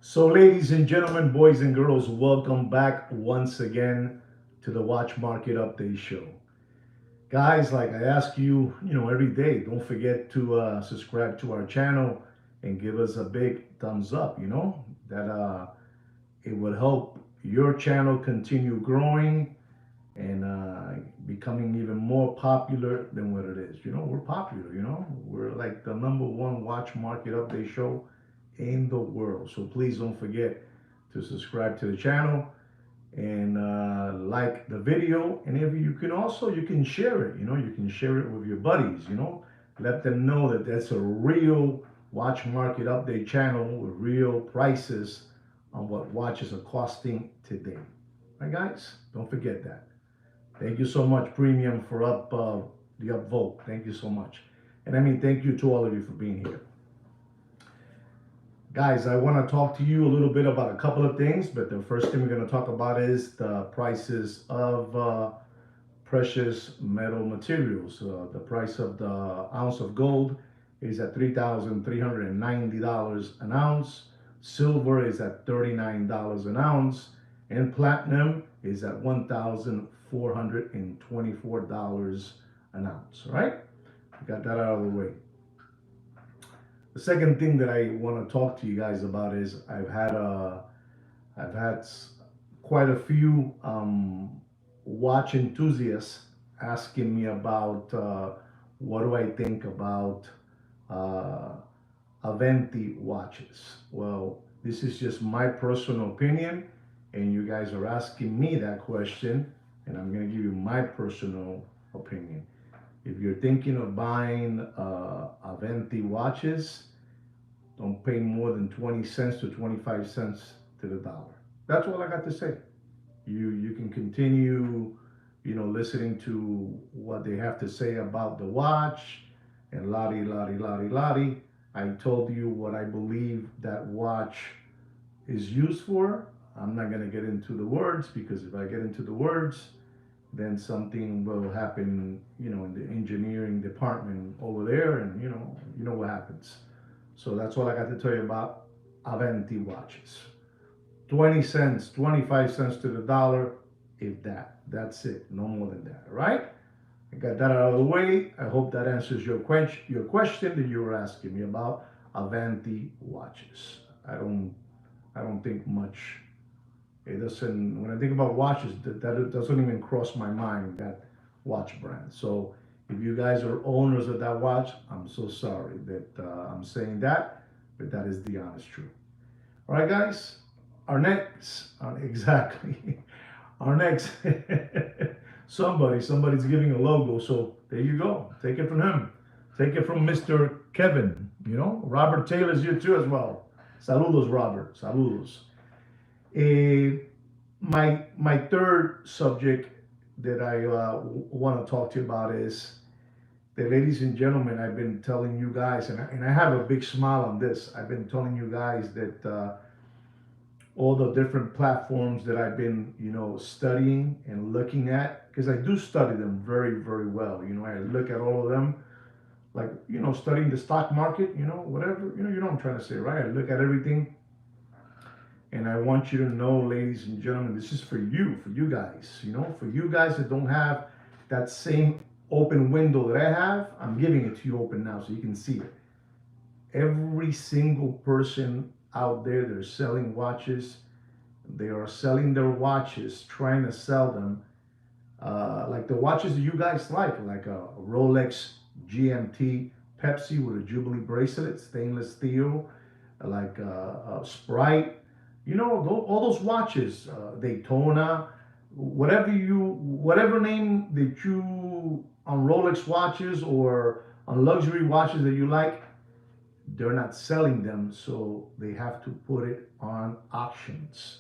So, ladies and gentlemen, boys and girls, welcome back once again to the Watch Market Update Show. Guys, like I ask you, every day, don't forget to subscribe to our channel and give us a big thumbs up. That it would help your channel continue growing and becoming even more popular than what it is. We're popular, we're like the number one Watch Market Update Show in the world. So please don't forget to subscribe to the channel and like the video. And if you can also, you can share it. You can share it with your buddies. Let them know that that's a real watch market update channel with real prices on what watches are costing today. All right, guys, don't forget that. Thank you so much, Premium, for the upvote. Thank you so much. And I mean, thank you to all of you for being here. Guys, I want to talk to you a little bit about a couple of things, but the first thing we're going to talk about is the prices of precious metal materials. The price of the ounce of gold is at $3,390 an ounce. Silver is at $39 an ounce. And platinum is at $1,424 an ounce. All right? Got that out of the way. The second thing that I want to talk to you guys about is I've had quite a few watch enthusiasts asking me about what do I think about uh, Aventi watches. Well, this is just my personal opinion, and you guys are asking me that question, and I'm going to give you my personal opinion. If you're thinking of buying Aventi watches, don't pay more than 20 cents to 25 cents to the dollar. That's all I got to say. You can continue, listening to what they have to say about the watch and lottie, lottie, lottie, lottie. I told you what I believe that watch is used for. I'm not going to get into the words because if I get into the words, then something will happen, in the engineering department over there, and you know what happens. So that's all I got to tell you about Aventi watches. 20 cents, 25 cents to the dollar, if that. That's it. No more than that. All right? I got that out of the way. I hope that answers your question that you were asking me about Aventi watches. I don't think much. It doesn't. When I think about watches, that doesn't even cross my mind, that watch brand. So if you guys are owners of that watch, I'm so sorry that I'm saying that, but that is the honest truth. All right, guys. Our next, exactly, our next, somebody's giving a logo. So there you go. Take it from him. Take it from Mr. Kevin. Robert Taylor's here too as well. Saludos, Robert. Saludos. Eh, my third subject that I want to talk to you about is that, ladies and gentlemen, I've been telling you guys, and I have a big smile on this. I've been telling you guys that all the different platforms that I've been, studying and looking at, because I do study them very, very well. I look at all of them, like, studying the stock market, whatever, what I'm trying to say, right? I look at everything, and I want you to know, ladies and gentlemen, this is for you guys, for you guys that don't have that same open window that I have. I'm giving it to you open now so you can see it. Every single person out there, they're selling watches. They are selling their watches, trying to sell them like the watches that you guys like a Rolex GMT Pepsi with a Jubilee bracelet, stainless steel, like a Sprite. All those watches, Daytona, whatever name that you on Rolex watches or on luxury watches that you like, they're not selling them, so they have to put it on auctions.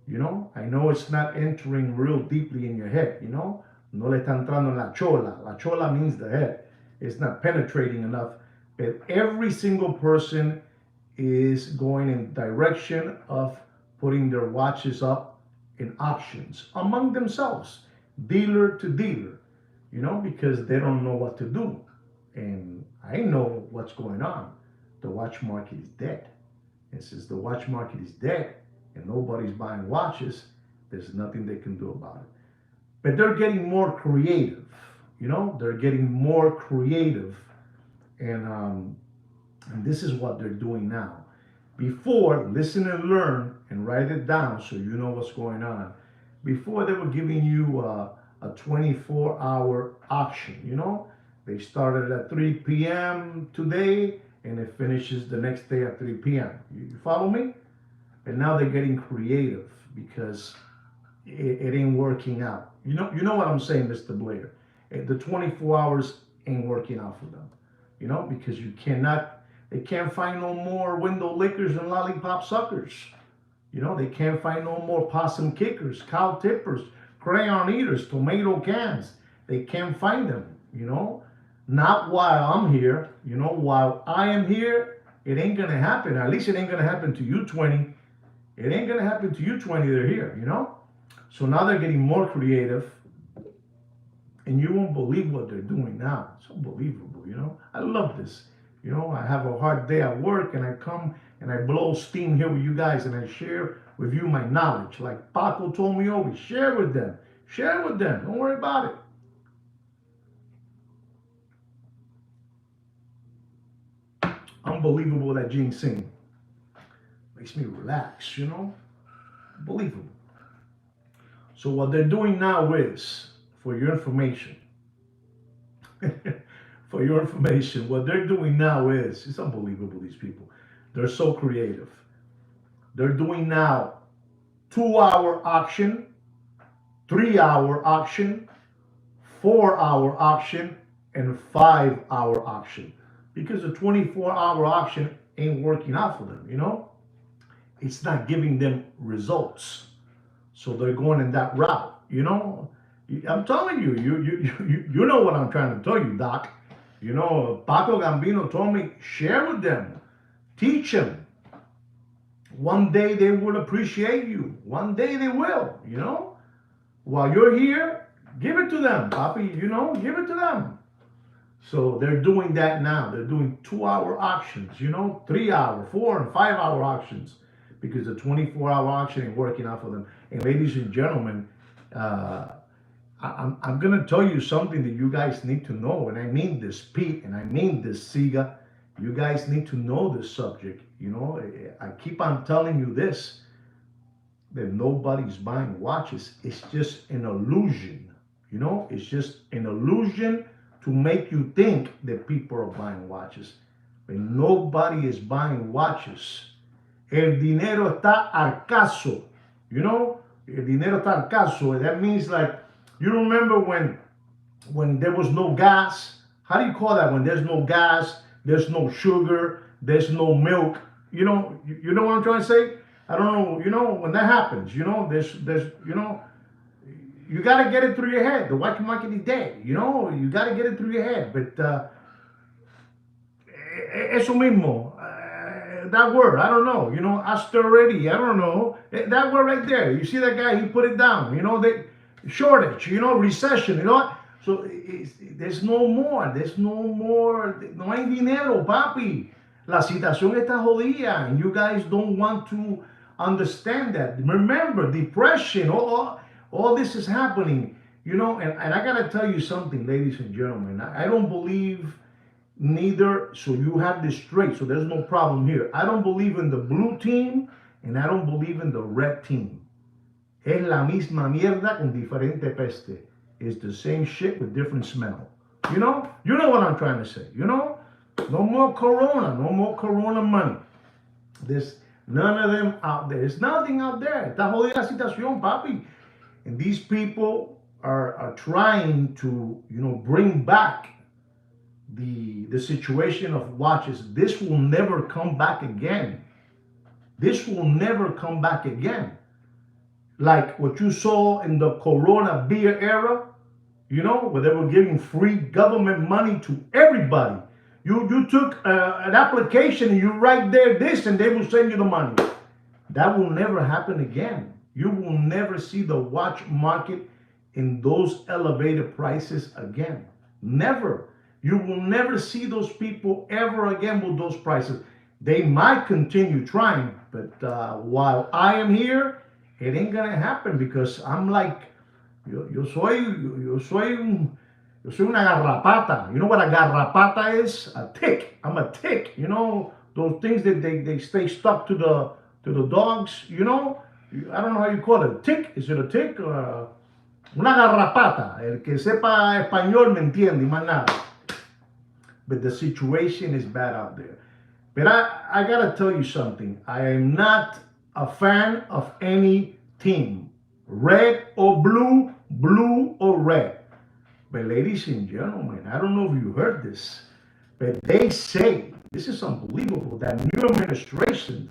I know it's not entering real deeply in your head. No le está entrando en la chola. La chola means the head. It's not penetrating enough. But every single person is going in direction of putting their watches up in auctions among themselves, dealer to dealer, because they don't know what to do. And I know what's going on. The watch market is dead. And since the watch market is dead and nobody's buying watches, there's nothing they can do about it. But they're getting more creative. They're getting more creative, and this is what they're doing now. Before, listen and learn and write it down so you know what's going on. Before, they were giving you a 24-hour auction. They started at 3 p.m. today and it finishes the next day at 3 p.m. You follow me? And now they're getting creative because it ain't working out. You know what I'm saying, Mr. Blair? The 24 hours ain't working out for them. Because they can't find no more window lickers and lollipop suckers. They can't find no more possum kickers, cow tippers, crayon eaters, tomato cans. They can't find them. Not while I'm here. While I am here, it ain't gonna happen. At least it ain't gonna happen to you 20. It ain't gonna happen to you 20. They're here. So now they're getting more creative, and you won't believe what they're doing now. It's unbelievable. I love this. I have a hard day at work, and I come and I blow steam here with you guys, and I share with you my knowledge. Like Paco told me always, share with them. Share with them. Don't worry about it. Unbelievable, that ginseng. Makes me relax, Unbelievable. So what they're doing now is, for your information, what they're doing now is, it's unbelievable, these people. They're so creative. They're doing now 2-hour auction, 3-hour auction, 4-hour auction, and 5-hour auction. Because the 24-hour auction ain't working out for them, It's not giving them results. So they're going in that route, I'm telling you, you know what I'm trying to tell you, Doc. Paco Gambino told me, share with them, teach them. One day they will appreciate you. One day they will, While you're here, give it to them, Papi, give it to them. So they're doing that now. They're doing 2-hour auctions, 3-hour, 4 and 5-hour auctions, because the 24-hour auction ain't working out for them. And ladies and gentlemen, I'm going to tell you something that you guys need to know. And I mean this, Pete, and I mean this, Siga. You guys need to know this subject. I keep on telling you this, that nobody's buying watches. It's just an illusion. It's just an illusion to make you think that people are buying watches. But nobody is buying watches. El dinero está al caso. El dinero está al caso. That means, like, you remember when there was no gas? How do you call that? When there's no gas, there's no sugar, there's no milk. You know what I'm trying to say? I don't know. When that happens, there's you got to get it through your head. The watch market is dead. You got to get it through your head. But eso mismo, that word, I don't know. Austerity, I don't know. That word right there. You see that guy? He put it down. Shortage. Recession. So there's no more. There's no more. No hay dinero, papi. La situación está jodida, and you guys don't want to understand that. Remember, depression. All this is happening, and I gotta tell you something, ladies and gentlemen. I don't believe neither, so you have this straight, so there's no problem here. I don't believe in the blue team, and I don't believe in the red team. Es la misma mierda con diferente peste. It's the same shit with different smell. You know what I'm trying to say. No more corona, no more corona money. There's none of them out there. There's nothing out there. Está jodida la situación, papi. And these people are trying to, bring back the situation of watches. This will never come back again. This will never come back again. Like what you saw in the Corona beer era, where they were giving free government money to everybody. You took an application and you write there this, and they will send you the money. That will never happen again. You will never see the watch market in those elevated prices again. Never. You will never see those people ever again with those prices. They might continue trying, but while I am here, it ain't gonna happen because I'm like, yo soy una garrapata. You know what a garrapata is? A tick. I'm a tick. You know those things that they stay stuck to the dogs. You know, I don't know how you call it. Tick? Is it a tick? Una garrapata. El que sepa español me entiende, más nada. But the situation is bad out there. But I gotta tell you something. I am not a fan of any team, red or blue, blue or red. But ladies and gentlemen, I don't know if you heard this, but they say, this is unbelievable, that new administration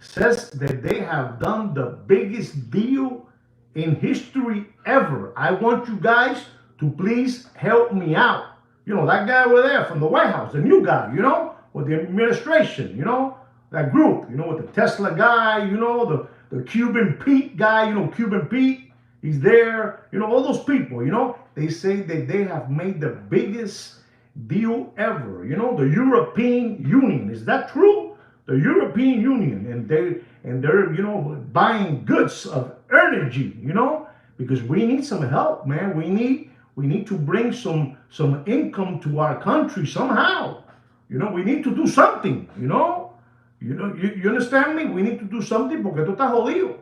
says that they have done the biggest deal in history ever. I want you guys to please help me out. You know, that guy over there from the White House, the new guy, you know, with the administration, you know, that group, you know, with the Tesla guy, you know, the Cuban Pete guy, you know, Cuban Pete, he's there, you know, all those people, you know, they say that they have made the biggest deal ever. You know, the European Union, is that true? The European Union, and they're you know buying goods of energy, you know, because we need some help, man. We need to bring some income to our country somehow. You know, we need to do something. You understand me? We need to do something porque esto está jodido.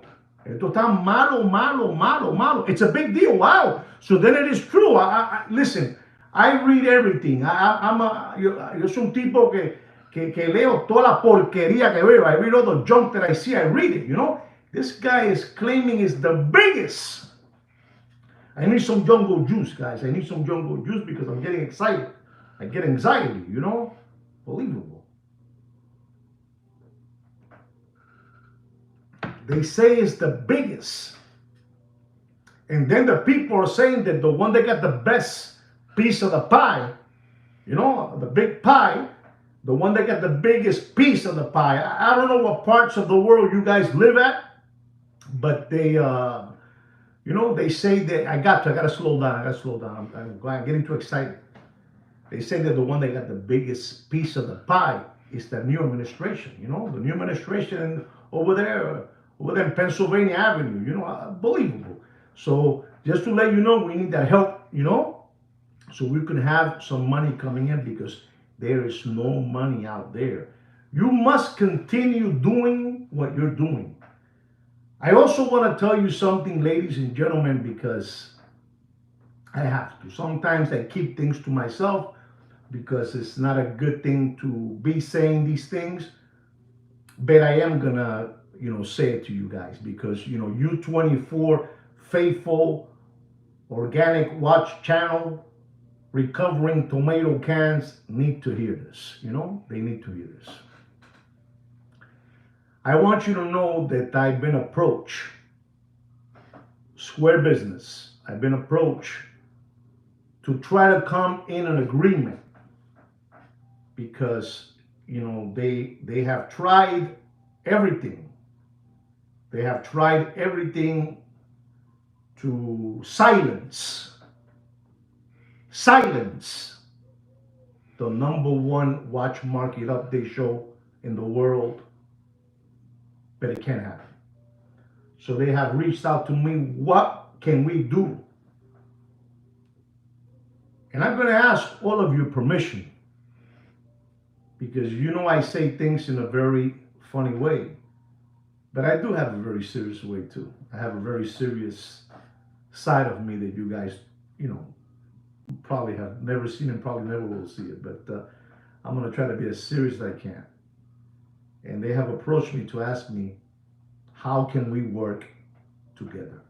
Esto está malo, malo, malo, malo. It's a big deal. Wow. So then it is true. Listen, I read everything. Yo soy un tipo que leo toda la porquería que veo. I read all the junk that I see. I read it, you know. This guy is claiming is the biggest. I need some jungle juice, guys. I need some jungle juice because I'm getting excited. I get anxiety, you know. Believable. They say it's the biggest. And then the people are saying that the one that got the best piece of the pie, you know, the big pie, the one that got the biggest piece of the pie. I don't know what parts of the world you guys live at, but they, you know, they say that I gotta slow down. I gotta slow down. I'm getting too excited. They say that the one that got the biggest piece of the pie is the new administration. You know, the new administration over there in Pennsylvania Avenue. You know, unbelievable. So just to let you know, we need that help. You know, so we can have some money coming in because there is no money out there. You must continue doing what you're doing. I also want to tell you something, ladies and gentlemen, because I have to. Sometimes I keep things to myself because it's not a good thing to be saying these things. But I am gonna, you know, say it to you guys because, you know, you 24 faithful organic watch channel recovering tomato cans need to hear this. You know, they need to hear this. I want you to know that I've been approached, Square Business, I've been approached to try to come in an agreement because, you know, they have tried everything. They have tried everything to silence the #1 watch market update show in the world, but it can't happen. So they have reached out to me, what can we do? And I'm going to ask all of you permission because you know I say things in a very funny way, but I do have a very serious way too. I have a very serious side of me that you guys, you know, probably have never seen and probably never will see it, but I'm going to try to be as serious as I can. And they have approached me to ask me, how can we work together?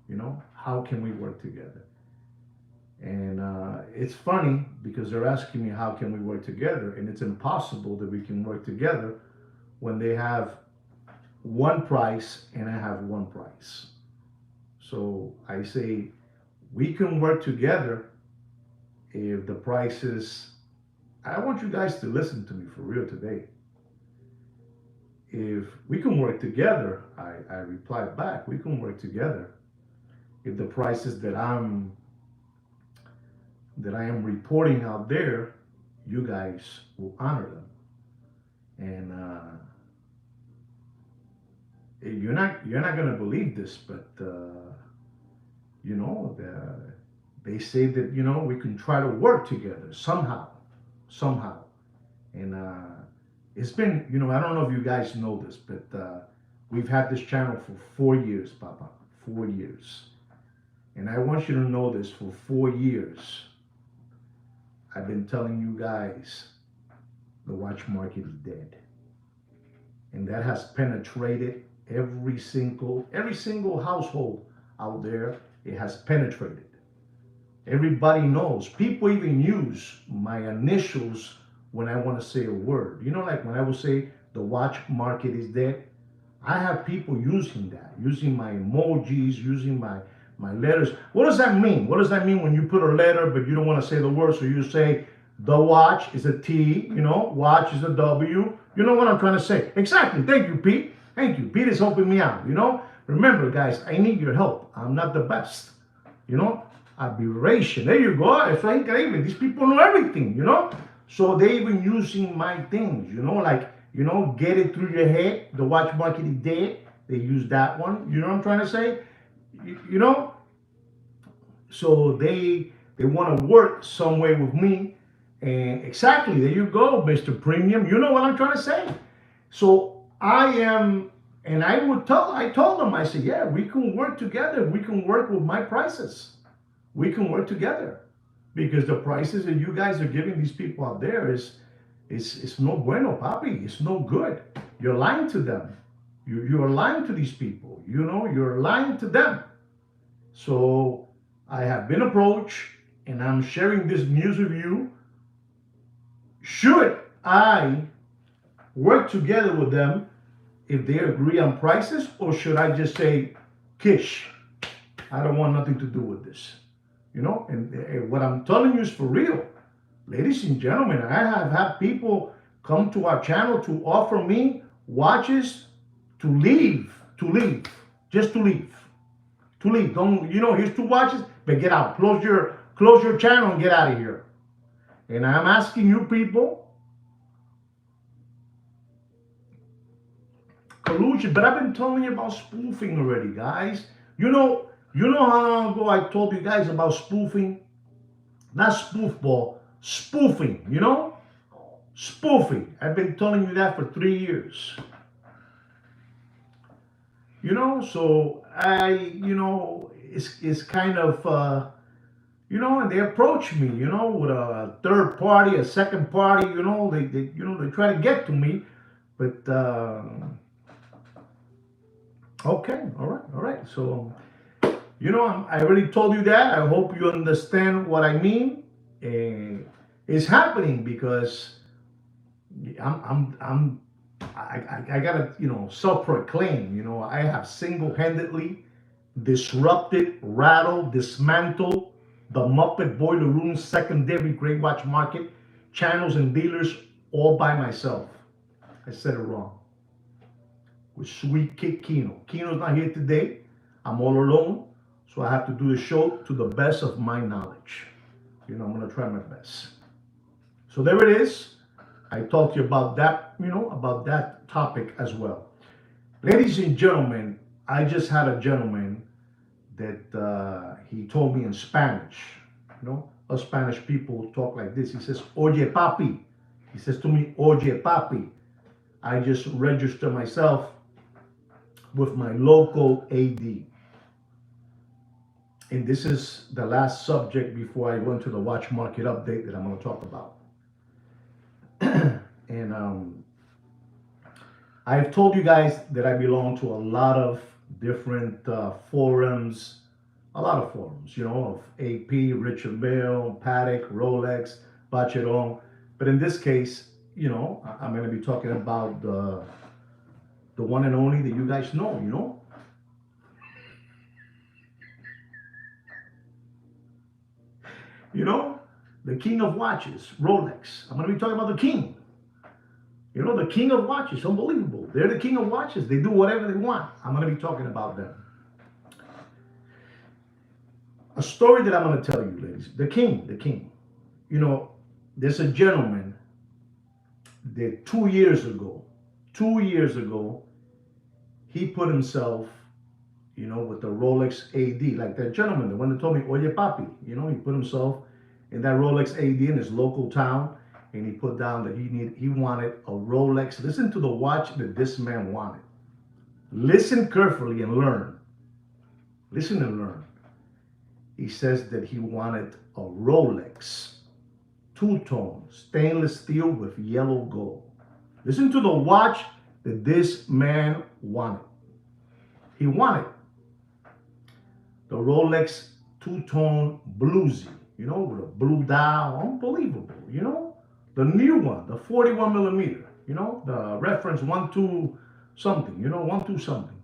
You know, how can we work together? And it's funny because they're asking me, how can we work together? And it's impossible that we can work together when they have one price and I have one price. So I say, we can work together if the price is, I want you guys to listen to me for real today. If we can work together, I replied back, we can work together if the prices that I am reporting out there, you guys will honor them. And you're not gonna believe this, but you know, they say that we can try to work together somehow. And it's been, I don't know if you guys know this, but we've had this channel for 4 years, Papa, 4 years. And I want you to know this: for 4 years, I've been telling you guys the watch market is dead, and that has penetrated every single household out there. It has penetrated. Everybody knows. People even use my initials when I want to say a word. Like when I will say the watch market is dead, I have people using that, using my emojis, using my letters. What does that mean? What does that mean when you put a letter but you don't want to say the word? So you say the watch is a T, watch is a W. You know what I'm trying to say? Exactly. Thank you, Pete. Thank you. Pete is helping me out. Remember, guys, I need your help. I'm not the best. You know, aberration. There you go. It's incredible. These people know everything. So they even using my things, like, get it through your head. The watch market is dead. They use that one. You know what I'm trying to say? You know, so they want to work some way with me. And exactly, there you go, Mr. Premium. You know what I'm trying to say? So I am, and I told them, I said, yeah, we can work together. We can work with my prices. We can work together, because the prices that you guys are giving these people out there is no bueno, papi. It's no good. You're lying to them. You're lying to these people. You're lying to them. So I have been approached, and I'm sharing this news with you. Should I work together with them if they agree on prices, or should I just say, Kish, I don't want nothing to do with this? And what I'm telling you is for real. Ladies and gentlemen, I have had people come to our channel to offer me watches to leave, just to leave. Don't, here's two watches, but get out. Close your channel and get out of here. And I'm asking you people, collusion, but I've been telling you about spoofing already, guys. You know how long ago I told you guys about spoofing? Not spoofball, spoofing, Spoofing. I've been telling you that for 3 years. So it's kind of, and they approach me, with a third party, a second party, they try to get to me, but, okay, all right. So, I already told you that. I hope you understand what I mean. It's happening because I'm I gotta self-proclaim. I have single-handedly disrupted, rattled, dismantled the Muppet Boiler Room secondary gray watch market channels and dealers all by myself. I said it wrong. With sweet Kid Kino. Kino's not here today. I'm all alone, so I have to do the show to the best of my knowledge. I'm gonna try my best. So there it is. I talked to you about that, about that topic as well. Ladies and gentlemen, I just had a gentleman that he told me in Spanish. Us Spanish people talk like this. He says, Oye, papi. He says to me, Oye, papi. I just registered myself with my local AD. And this is the last subject before I go into the watch market update that I'm going to talk about. And I've told you guys that I belong to a lot of different forums, of AP, Richard Mille, Patek, Rolex, Bacheron. But in this case, I'm going to be talking about the one and only that you guys know. The king of watches, Rolex. I'm going to be talking about the king. The king of watches, unbelievable. They're the king of watches. They do whatever they want. I'm going to be talking about them. A story that I'm going to tell you, ladies. The king. There's a gentleman that 2 years ago, 2 years ago, he put himself, with the Rolex AD, like that gentleman, the one that told me, Oye Papi, he put himself in that Rolex AD in his local town, and he put down that he wanted a Rolex. Listen to the watch that this man wanted. Listen carefully and learn. Listen and learn. He says that he wanted a Rolex two-tone stainless steel with yellow gold. Listen to the watch that this man wanted. He wanted the Rolex two-tone bluesy, with a blue dial, unbelievable. The new one, the 41 millimeter, the reference 1 2 something, 1 2 something.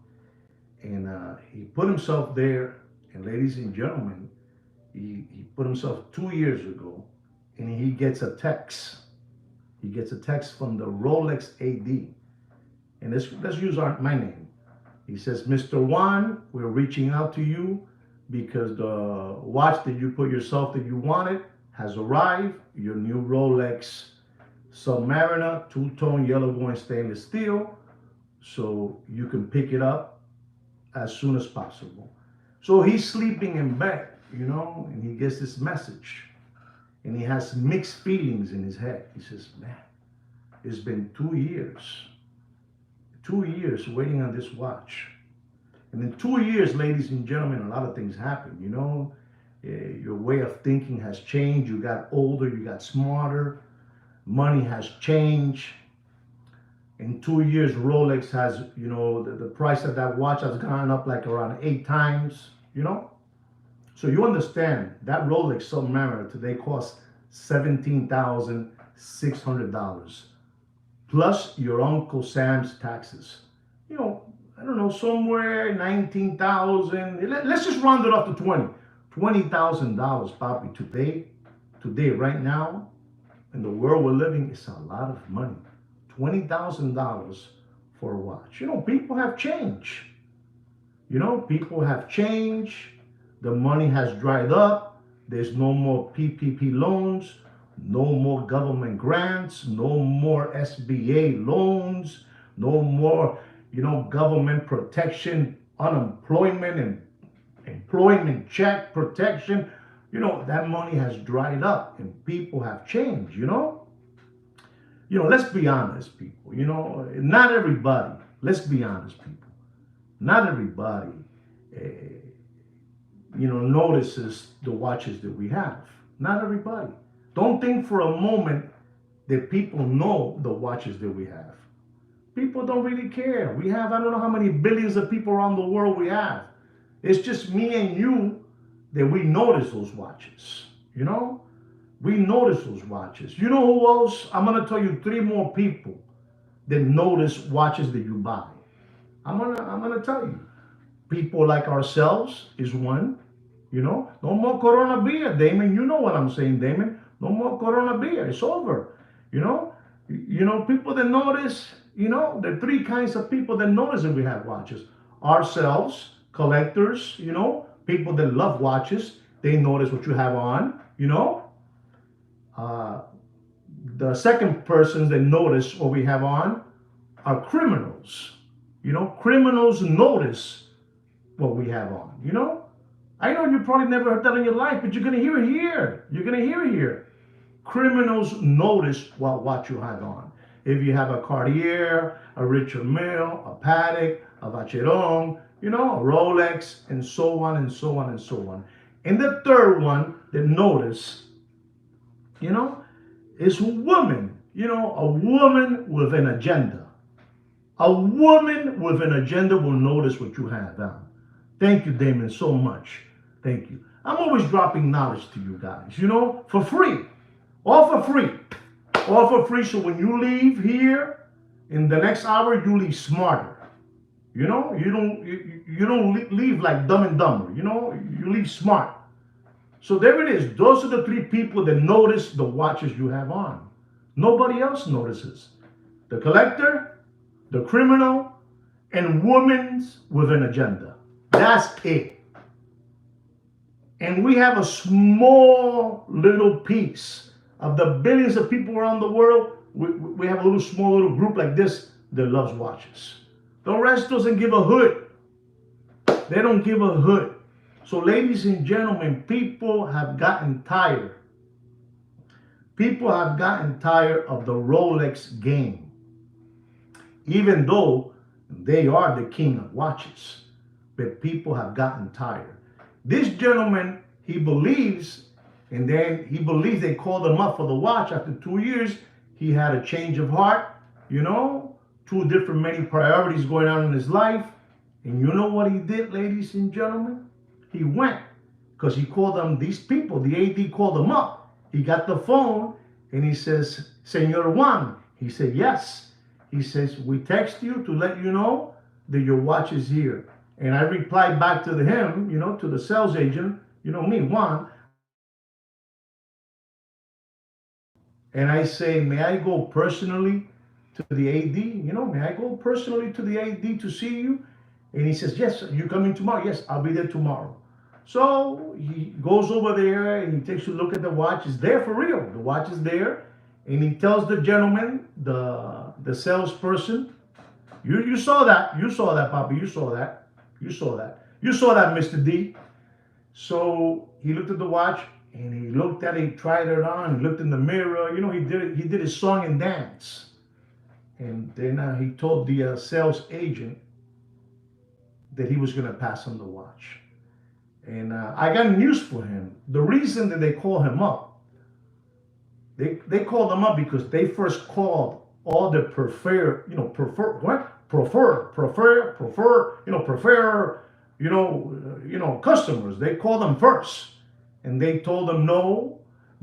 And he put himself there, and ladies and gentlemen, he put himself 2 years ago, and he gets a text. He gets a text from the Rolex AD, and let's use my name. He says, Mr. Juan, we're reaching out to you because the watch that you put yourself that you wanted has arrived. Your new Rolex Submariner, two-tone yellow going stainless steel. So you can pick it up as soon as possible. So he's sleeping in bed, and he gets this message. And he has mixed feelings in his head. He says, man, it's been 2 years. 2 years waiting on this watch. And in 2 years, ladies and gentlemen, a lot of things happen, your way of thinking has changed. You got older, you got smarter. Money has changed. In 2 years, Rolex has, the price of that watch has gone up like around 8 times, So you understand that Rolex Submariner today costs $17,600 plus your Uncle Sam's taxes. I don't know, somewhere 19,000. Let's just round it up to 20. $20,000, Papi, today, right now, in the world we're living, it's a lot of money. $20,000 for a watch. People have changed. People have changed. The money has dried up. There's no more PPP loans, no more government grants, no more SBA loans, no more, government protection, unemployment and employment check protection. That money has dried up and people have changed, let's be honest, people. Not everybody, let's be honest, people. Not everybody, notices the watches that we have. Not everybody. Don't think for a moment that people know the watches that we have. People don't really care. We have, I don't know how many billions of people around the world we have. It's just me and you that we notice those watches. We notice those watches. You know who else? I'm going to tell you 3 more people that notice watches that you buy. I'm gonna tell you. People like ourselves is one. No more Corona beer, Damon. You know what I'm saying, Damon. No more Corona beer. It's over. People that notice. There are 3 kinds of people that notice that we have watches. Ourselves, collectors. People that love watches. They notice what you have on. The second persons that notice what we have on are criminals. Criminals notice what we have on. I know you probably never heard that in your life, but you're going to hear it here. You're going to hear it here. Criminals notice what you have on. If you have a Cartier, a Richard Mille, a Patek, a Vacheron, a Rolex, and so on and so on and so on. And the third one that notice, is women. A woman with an agenda. A woman with an agenda will notice what you have on. Thank you, Damon, so much. Thank you. I'm always dropping knowledge to you guys, for free. All for free. All for free. So when you leave here, in the next hour, you leave smarter. You don't leave like Dumb and Dumber. You leave smart. So there it is. Those are the 3 people that notice the watches you have on. Nobody else notices. The collector, the criminal, and women with an agenda. That's it. And we have a small little piece of the billions of people around the world we have a little small little group like this that loves watches. The rest doesn't give a hoot. They don't give a hoot. So, ladies and gentlemen, people have gotten tired. People have gotten tired of the Rolex game, even though they are the king of watches. But people have gotten tired. This gentleman, he believes, and then he believes they called him up for the watch. After 2 years, he had a change of heart, you know, two different many priorities going on in his life. And you know what he did, ladies and gentlemen? He went, because he called them, these people, the AD called him up. He got the phone and he says, Senor Juan. He said, yes. He says, we text you to let you know that your watch is here. And I replied back to him, you know, to the sales agent, you know me, Juan. And I say, may I go personally to the AD? You know, may I go personally to the AD to see you? And he says, yes, you coming tomorrow? Yes, I'll be there tomorrow. So he goes over there and he takes a look at the watch. It's there for real. The watch is there. And he tells the gentleman, the salesperson, you saw that. You saw that, Poppy. You saw that. You saw that. You saw that, Mr. D. So he looked at the watch and he looked at it, he tried it on, he looked in the mirror. You know, he did his song and dance. And then he told the sales agent that he was going to pass him the watch. And I got news for him. The reason that they call him up, they called him up because they first called all the prefer, customers. They called them first, and they told them no.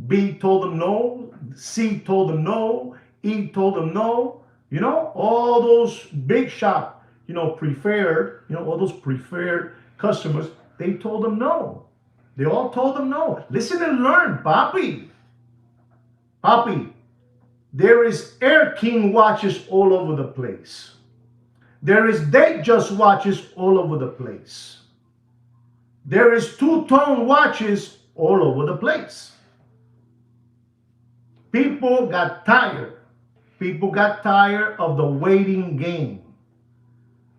B told them no. C told them no. E told them no. You know, all those big shop, all those preferred customers, they told them no. They all told them no. Listen and learn, Papi. Papi, there is Air King watches all over the place. There is Datejust watches all over the place. There is two-tone watches all over the place. People got tired. People got tired of the waiting game.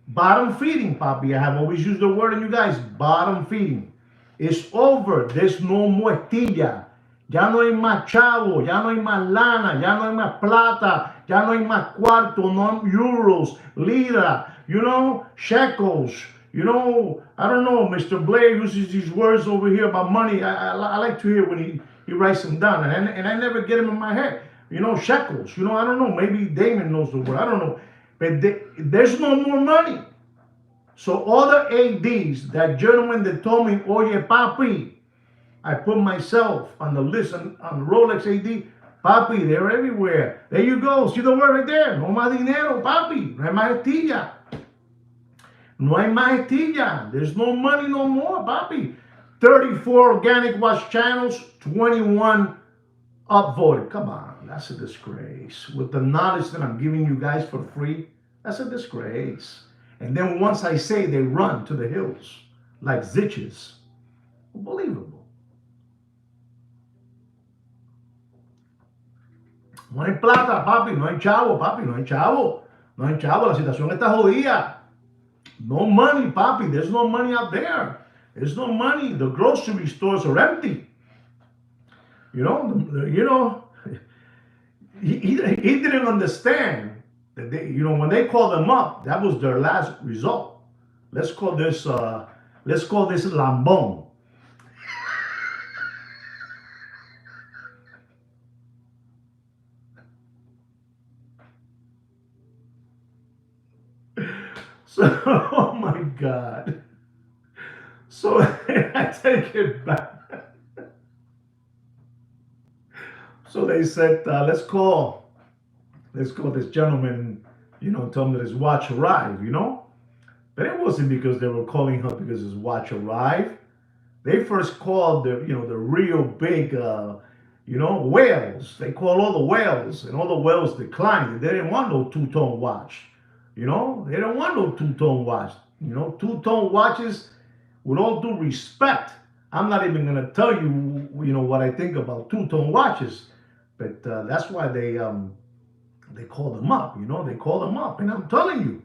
Bottom feeding, Papi. I have always used the word on you guys. Bottom feeding. It's over. There's no muestilla. Ya no hay más chavo. Ya no hay más lana. Ya no hay más plata. Ya no hay más cuarto. No euros, lira, shekels. I don't know. Mr. Blair uses these words over here about money. I like to hear when he writes them down. And I never get them in my head. Shekels. I don't know. Maybe Damon knows the word. I don't know. But there's no more money. So all the ADs, that gentleman that told me, oye, papi, I put myself on the list on Rolex AD. Papi, they're everywhere. There you go. See the word right there. No más dinero, papi. No hay más estilla. No hay más estilla. There's no money no more, papi. 34 organic watch channels, 21 upvoted. Come on, that's a disgrace. With the knowledge that I'm giving you guys for free, that's a disgrace. And then once I say, they run to the hills like zitches. Unbelievable. No hay plata, papi. No hay chavo, papi. No hay chavo. No hay chavo. La situación está jodida. No money, papi. There's no money out there. There's no money. The grocery stores are empty. He didn't understand that when they called them up, that was their last result. Let's call this lambón. So, oh my God. So I take it back. So they said, let's call this gentleman, tell him that his watch arrived, But it wasn't because they were calling her because his watch arrived. They first called the real big, whales. They called all the whales, and all the whales declined. They didn't want no two-tone watch. They didn't want no two-tone watch. Two-tone watches, with all due respect, I'm not even going to tell you, what I think about two-tone watches. But that's why they They call them up, they call them up. And I'm telling you,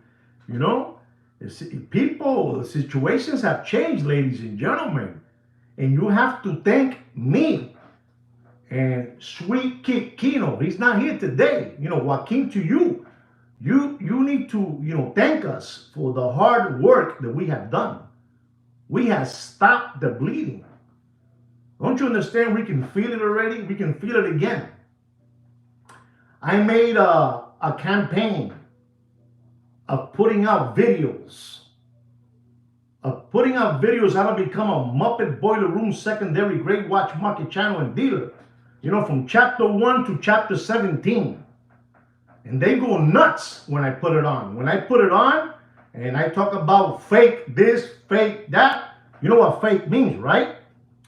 you know, people, situations have changed, ladies and gentlemen. And you have to thank me and Sweet Kino. He's not here today. Joaquin, to you. You need to, thank us for the hard work that we have done. We have stopped the bleeding. Don't you understand? We can feel it already. We can feel it again. I made a campaign of putting out videos, how to become a Muppet Boiler Room secondary great watch market channel and dealer. From chapter 1 to chapter 17. And they go nuts when I put it on. When I put it on and I talk about fake this, fake that, you know what fake means, right?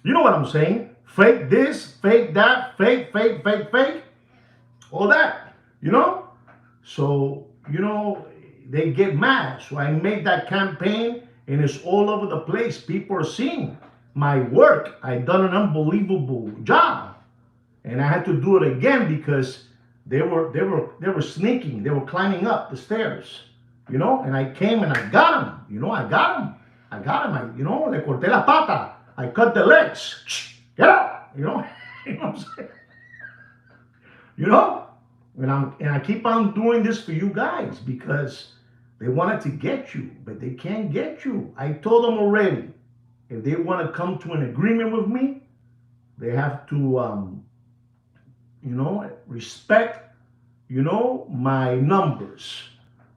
You know what I'm saying? Fake this, fake that, fake, all that, So, they get mad. So I made that campaign and it's all over the place. People are seeing my work. I've done an unbelievable job. And I had to do it again because they were sneaking. They were climbing up the stairs, and I came and I got them. I got them. Le corté la pata. I cut the legs. Get out. You know what I'm saying? And I keep on doing this for you guys because they wanted to get you, but they can't get you. I told them already. If they want to come to an agreement with me, they have to, respect, my numbers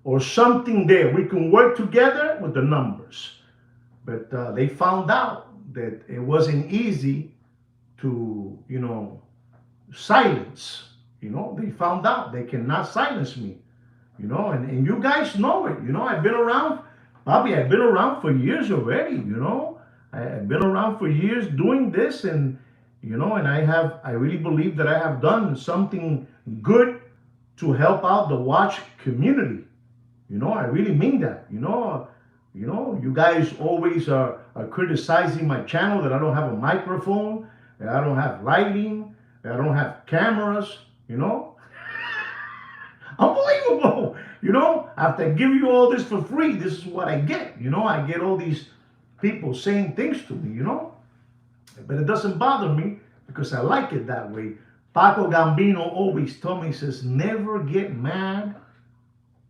or something there. We can work together with the numbers. But they found out that it wasn't easy to, silence. They found out they cannot silence me. And you guys know it. I've been around, Bobby, I've been around for years already, I've been around for years doing this and, and I really believe that I have done something good to help out the watch community. I really mean that. You guys always are criticizing my channel that I don't have a microphone, that I don't have lighting, that I don't have cameras, Unbelievable. After I give you all this for free, this is what I get. I get all these people saying things to me, But it doesn't bother me because I like it that way. Paco Gambino always told me, he says, never get mad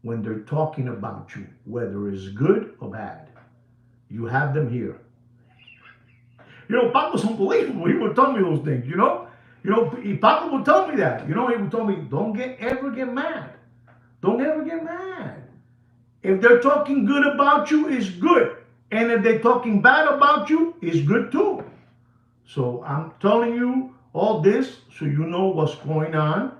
when they're talking about you, whether it's good or bad. You have them here. Paco's unbelievable. He would tell me those things, Paco would tell me that. He would tell me, don't ever get mad. Don't ever get mad. If they're talking good about you, it's good. And if they're talking bad about you, it's good too. So I'm telling you all this so you know what's going on.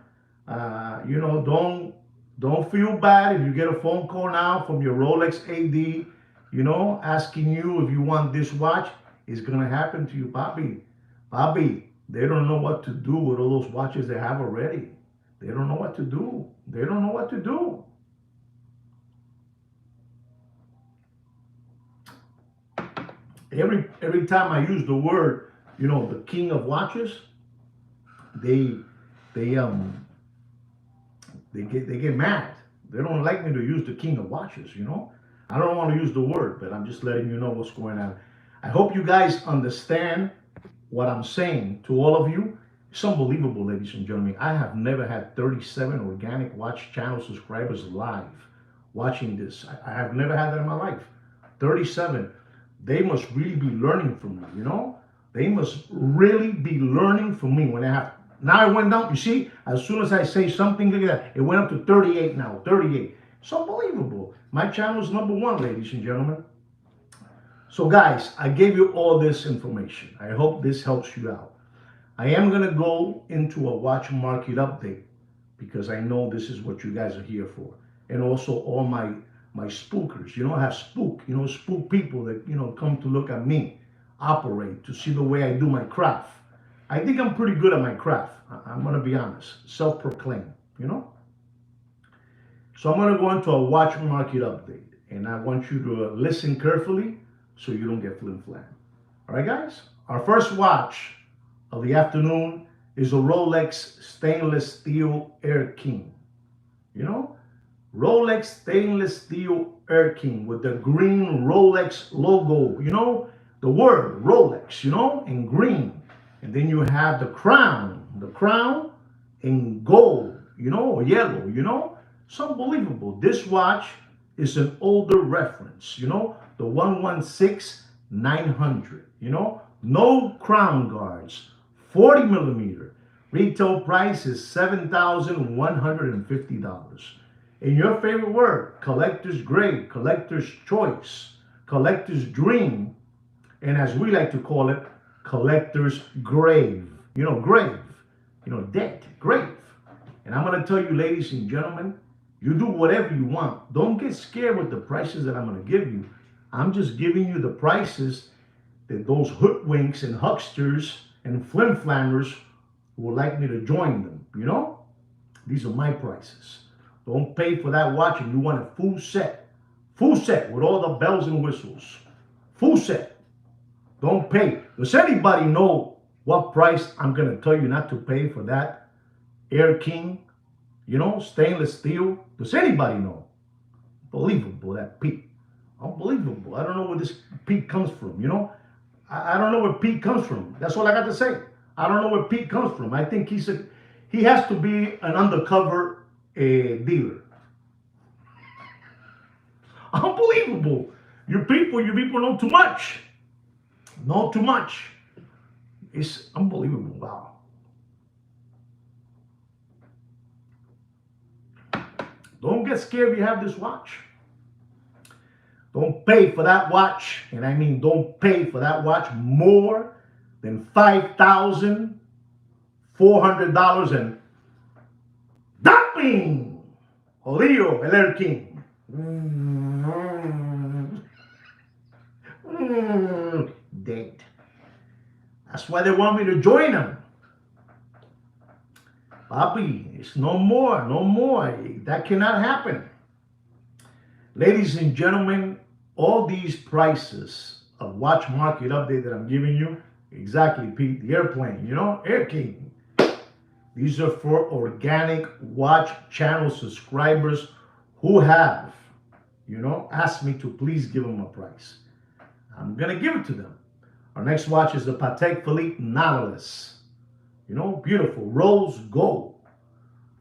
Don't feel bad if you get a phone call now from your Rolex AD, asking you if you want this watch. It's gonna happen to you, Bobby. Bobby, they don't know what to do with all those watches they have already. They don't know what to do. They don't know what to do. Every time I use the word, the king of watches, they get mad. They don't like me to use the king of watches, I don't want to use the word, but I'm just letting you know what's going on. I hope you guys understand what I'm saying to all of you. It's unbelievable, ladies and gentlemen. I have never had 37 organic watch channel subscribers live watching this. I have never had that in my life. 37. They must really be learning from me, They must really be learning from me when I have. Now it went down. You see, as soon as I say something like that, it went up to 38 now. 38. It's unbelievable. My channel is #1, ladies and gentlemen. So guys, I gave you all this information. I hope this helps you out. I am going to go into a watch market update because I know this is what you guys are here for. And also all my spookers. I have spook people that, come to look at me operate, to see the way I do my craft. I think I'm pretty good at my craft. I'm going to be honest. Self-proclaimed, So I'm going to go into a watch market update. And I want you to listen carefully so you don't get flim-flam. All right, guys? Our first watch of the afternoon is a Rolex stainless steel Air King. you know, Rolex stainless steel Air King with the green Rolex logo, the word Rolex, in green. And then you have the crown in gold, or yellow, It's unbelievable. This watch is an older reference, the 116-900, no crown guards, 40 millimeter. Retail price is $7,150. In your favorite word, collector's grade, collector's choice, collector's dream, and as we like to call it, collector's grave. Grave, dead, grave. And I'm going to tell you, ladies and gentlemen, you do whatever you want. Don't get scared with the prices that I'm going to give you. I'm just giving you the prices that those hoodwinks and hucksters and flim-flammers would like me to join them, These are my prices. Don't pay for that watch and you want a full set with all the bells and whistles. Full set. Don't pay. Does anybody know what price I'm going to tell you not to pay for that Air King, stainless steel? Does anybody know? Unbelievable, that Pete. Unbelievable. I don't know where this Pete comes from, I don't know where Pete comes from. That's all I got to say. I don't know where Pete comes from. I think he has to be an undercover dealer. Unbelievable. You people know too much. Know too much. It's unbelievable. Wow. Don't get scared if you have this watch. Don't pay for that watch, and I mean don't pay for that watch more than $5,400 and dumping. Jodido, el Air King. Dead. That's why they want me to join them. Papi, it's no more. That cannot happen. Ladies and gentlemen, all these prices of watch market update that I'm giving you, exactly, Pete, the airplane, Air King. These are for organic watch channel subscribers who have, asked me to please give them a price. I'm going to give it to them. Our next watch is the Patek Philippe Nautilus. Beautiful, rose gold.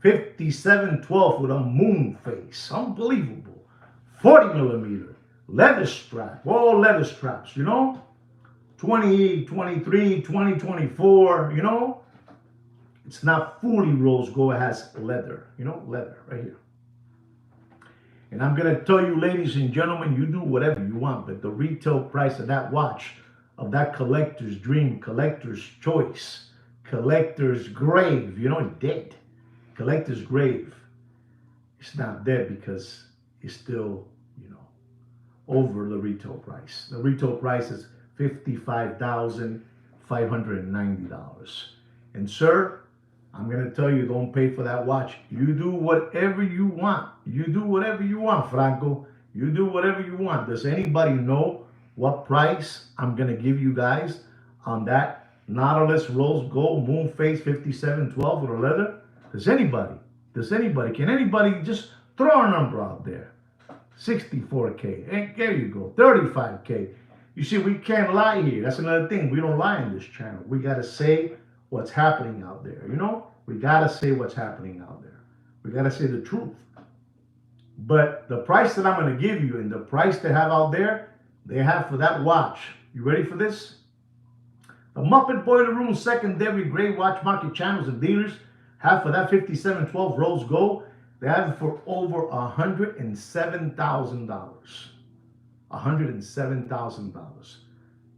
5712 with a moon face. Unbelievable. 40 millimeter. Leather strap. All leather straps, 2023, 2024, It's not fully rose gold. It has leather, leather right here. And I'm going to tell you, ladies and gentlemen, you do whatever you want, but the retail price of that watch, of that collector's dream, collector's choice, collector's grave, dead. Collector's grave. It's not dead because it's still, over the retail price. The retail price is $55,590. And sir, I'm going to tell you, don't pay for that watch. You do whatever you want. You do whatever you want, Franco. You do whatever you want. Does anybody know what price I'm going to give you guys on that Nautilus Rose Gold Moon Face 5712 with a leather? Does anybody? Can anybody just throw a number out there? 64K. Hey, there you go. 35K. You see, we can't lie here. That's another thing. We don't lie in this channel. We got to say what's happening out there, We got to say what's happening out there. We got to say the truth. But the price that I'm going to give you and the price they have out there, they have for that watch. You ready for this? The Muppet Boiler Room secondary grade watch market channels and dealers have for that 5712 rose gold, they have it for over $107,000. $107,000.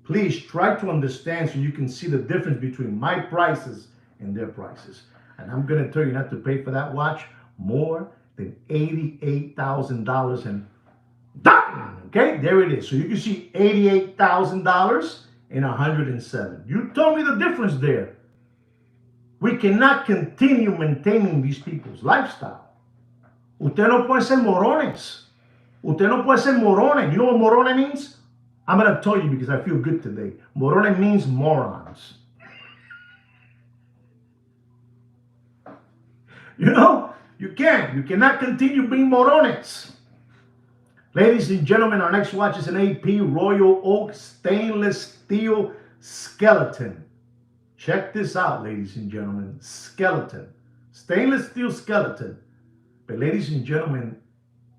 Please try to understand so you can see the difference between my prices and their prices. And I'm going to tell you not to pay for that watch more than $88,000 and done. Okay, there it is. So you can see $88,000 and $107,000. You told me the difference there. We cannot continue maintaining these people's lifestyle. Usted no puede ser morones. Usted no puede ser morone. You know what morone means? I'm going to tell you because I feel good today. Morone means morons. You can't. You cannot continue being morones. Ladies and gentlemen, our next watch is an AP Royal Oak stainless steel skeleton. Check this out, ladies and gentlemen. Skeleton. Stainless steel skeleton. But ladies and gentlemen,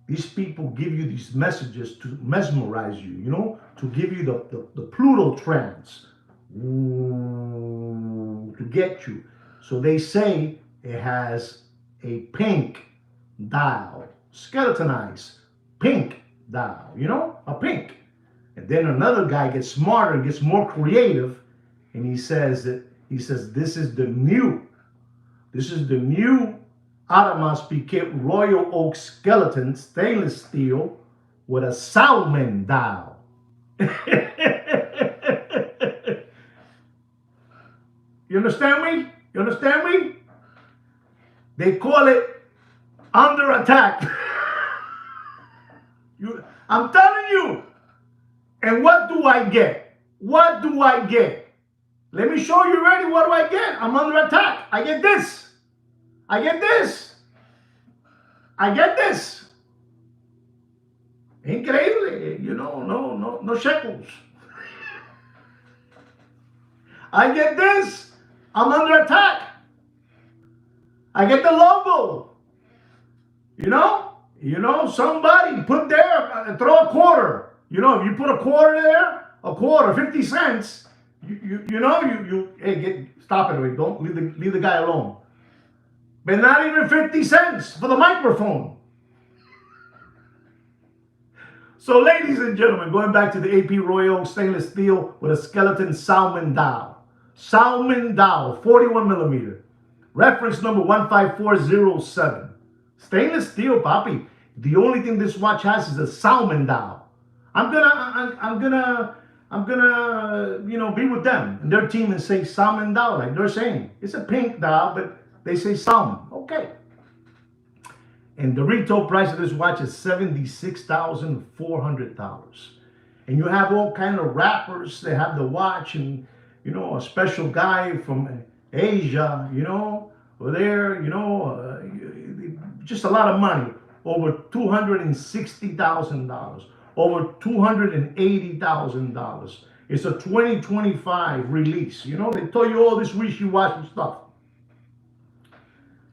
these people give you these messages to mesmerize you, you know, to give you the Pluto trance, to get you. So they say it has a pink dial, skeletonized pink dial, you know, a pink. And then another guy gets smarter, gets more creative, and he says this is the new Adamas Piquet Royal Oak skeleton, stainless steel, with a salmon dial. You understand me? You understand me? They call it under attack. I'm telling you. And what do I get? What do I get? Let me show you ready. What do I get? I'm under attack. I get this. I get this. I get this. Increíble. You know, no shekels. I get this. I'm under attack. I get the logo. You know, somebody put there, throw a quarter. You know, if you put a quarter there, a quarter, 50 cents, hey, stop it, wait, don't leave the guy alone. But not even 50 cents for the microphone. So, ladies and gentlemen, going back to the AP Royal stainless steel with a skeleton salmon dial. Salmon dial, 41 millimeter. Reference number 15407. Stainless steel, papi. The only thing this watch has is a salmon dial. I'm gonna, be with them and their team and say salmon dial, like they're saying. It's a pink dial, but they say salmon. Okay. And the retail price of this watch is $76,400. And you have all kind of rappers that have the watch, and a special guy from Asia, over there, just a lot of money. Over $260,000. Over $280,000. It's a 2025 release. They tell you all this wishy-washy stuff.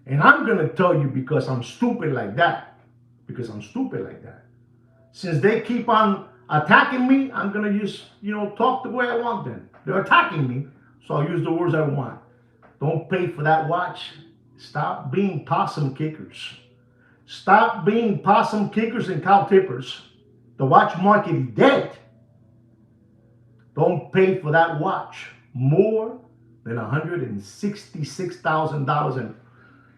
And I'm going to tell you because I'm stupid like that. Since they keep on attacking me, I'm going to just, talk the way I want them. They're attacking me, so I'll use the words I want. Don't pay for that watch. Stop being possum kickers. Stop being possum kickers and cow tippers. The watch market is dead. Don't pay for that watch more than $166,000 and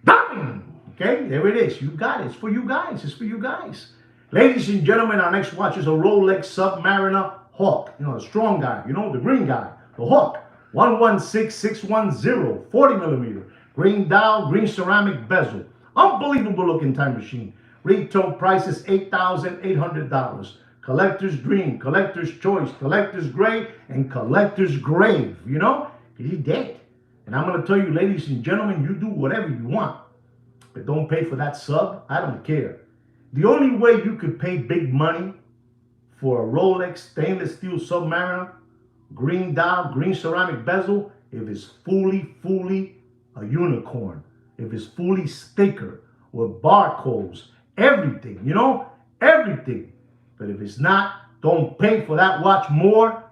bang! Okay, there it is. You got it. It's for you guys. It's for you guys. Ladies and gentlemen, our next watch is a Rolex Submariner Hawk. The strong guy. The green guy. The Hawk. 116610, 40 millimeter. Green dial, green ceramic bezel. Unbelievable looking time machine. Retail price is $8,800. Collector's dream, collector's choice, collector's gray, and collector's grave. He's dead. And I'm going to tell you, ladies and gentlemen, you do whatever you want. But don't pay for that sub. I don't care. The only way you could pay big money for a Rolex stainless steel Submariner, green dial, green ceramic bezel, if it's fully a unicorn. If it's fully sticker with barcodes, everything, everything. But if it's not, don't pay for that watch more.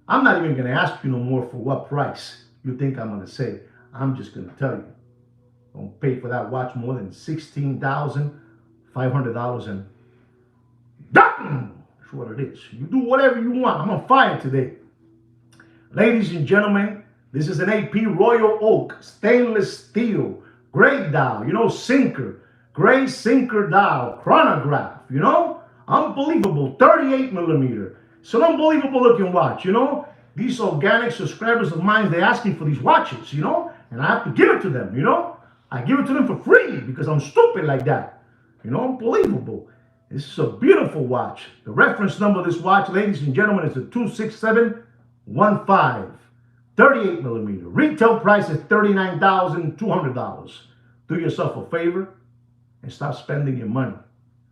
I'm not even going to ask you no more for what price you think I'm going to say. I'm just going to tell you. Don't pay for that watch more than $16,500 and that's what it is. You do whatever you want. I'm on fire today. Ladies and gentlemen, this is an AP Royal Oak stainless steel gray dial, sinker, gray sinker dial, chronograph, unbelievable, 38 millimeter. It's an unbelievable looking watch, These organic subscribers of mine, they're asking for these watches, and I have to give it to them, I give it to them for free because I'm stupid like that, unbelievable. This is a beautiful watch. The reference number of this watch, ladies and gentlemen, is the 26715. 38 millimeter. Retail price is $39,200. Do yourself a favor. and stop spending your money.